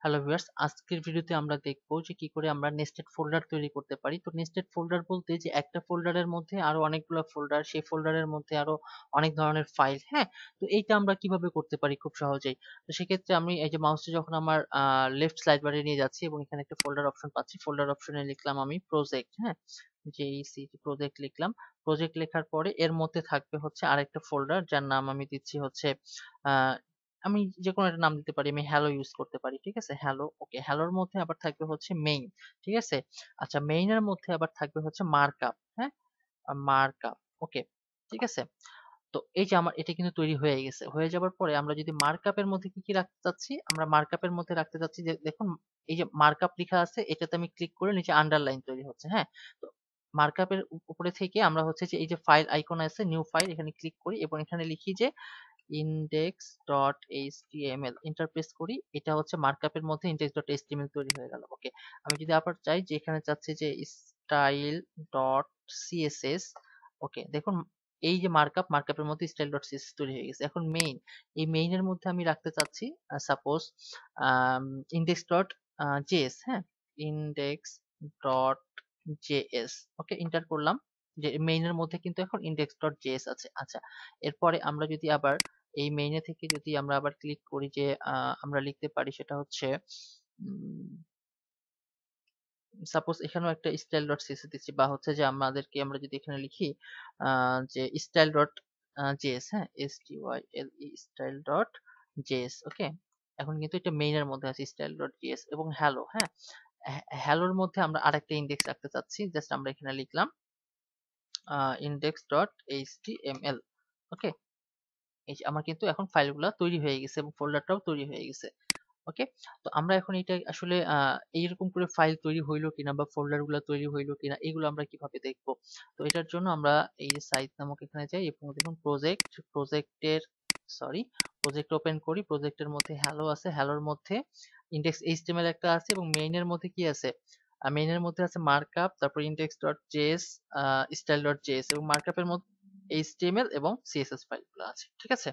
Hello viewers, আজকের ভিডিওতে আমরা দেখবো যে কি করে আমরা নেস্টেড ফোল্ডার তৈরি করতে পারি। তো নেস্টেড ফোল্ডার বলতে যে একটা ফোল্ডারের মধ্যে আরো অনেকগুলো ফোল্ডার, সেই ফোল্ডারের মধ্যে আরো অনেক ধরনের ফাইল, হ্যাঁ। তো এইটা আমরা কিভাবে করতে পারি খুব সহজেই। তো সেক্ষেত্রে আমি এই যে মাউসটা যখন আমার লেফট স্লাইড বারে নিয়ে যাচ্ছি এবং এখানে একটা ফোল্ডার অপশন পাচ্ছি, ফোল্ডার অপশনে লিখলাম আমি প্রজেক্ট, হ্যাঁ, জেইসি প্রজেক্ট লিখলাম। প্রজেক্ট লেখার পরে এর মধ্যে থাকবে হচ্ছে আরেকটা ফোল্ডার যার নাম আমি দিচ্ছি হচ্ছে আহ আমি যে কোনো একটা নাম দিতে পারি, আমি হ্যালো ইউজ করতে পারি, ঠিক আছে, হ্যালো। ওকে, হ্যালোর মধ্যে আবার থাকবে হচ্ছে মেইন, ঠিক আছে। আচ্ছা, মেইনের মধ্যে আবার থাকবে হচ্ছে মার্কআপ, হ্যাঁ, মার্কআপ। ওকে, ঠিক আছে। তো এই যে আমার এটা কিন্তু তৈরি হয়ে গেছে। হয়ে যাবার পরে আমরা যদি মার্কআপের মধ্যে কি কি রাখতে চাচ্ছি, আমরা মার্কআপের মধ্যে রাখতে চাচ্ছি যে দেখুন এই যে মার্কআপ লেখা আছে এটাতে আমি ক্লিক করে নিচে আন্ডারলাইন তৈরি হচ্ছে, হ্যাঁ। তো মার্কআপের উপরে থেকে আমরা হচ্ছে যে এই যে ফাইল আইকন আছে, নিউ ফাইল, এখানে ক্লিক করি এবং এখানে লিখি যে index.html, এন্টার প্রেস করি। এটা হচ্ছে মার্কআপের মধ্যে index.html তৈরি হয়ে গেল। ওকে, আমি যদি আবার চাই যে এখানে চাচ্ছি যে style.css, ওকে, দেখুন এই যে মার্কআপের মধ্যে style.css তৈরি হয়ে গেছে। এখন মেইন, এই মেইনের মধ্যে আমি রাখতে চাচ্ছি সাপোজ index.js, হ্যাঁ, index.js। ওকে, এন্টার করলাম। যে মেইনের মধ্যে কিন্তু এখন index.js আছে। আচ্ছা, এরপরে আমরা যদি আবার এই মেইনে থেকে যদি আমরা আবার ক্লিক করি যে আমরা লিখতে পারি সেটা হচ্ছে সাপোজ এখানেও একটা স্টাইল ডট সিএসএস দিচ্ছি, বা হচ্ছে যে আমরা যদি এখানে লিখি যে স্টাইল ডট জেএস, হ্যাঁ, STYLE স্টাইল ডট জেএস। ওকে, এখন কিন্তু এটা মেইনের মধ্যে আছে স্টাইল ডট জেএস এবং হ্যালো, হ্যাঁ। হ্যালোর মধ্যে আমরা আরেকটা ইন্ডেক্স রাখতে চাচ্ছি, জাস্ট আমরা এখানে লিখলাম index.html। ওকে, এই যে আমার কিন্তু এখন ফাইলগুলো তৈরি হয়ে গেছে এবং ফোল্ডারটাও তৈরি হয়ে গেছে। ওকে, তো আমরা এখন এটা আসলে এইরকম করে ফাইল তৈরি হইলো কিনা বা ফোল্ডার গুলা তৈরি হইলো কিনা এগুলো আমরা কিভাবে দেখবো। তো এটার জন্য আমরা এই যে সাইট নামক এখানে যাই এবং দেখুন প্রজেক্ট ওপেন করি। প্রজেক্টের মধ্যে হ্যালো আছে, হ্যালোর মধ্যে ইন্ডেক্স এইচটিএমএল একটা আছে এবং মেইনের মধ্যে কি আছে, মেইনের মধ্যে আছে মার্কআপ, তারপর index dot JS, style dot JS এবং মার্কআপের মধ্যে এইচটিএমএল এবং সিএসএস ফাইলগুলো আছে, ঠিক আছে।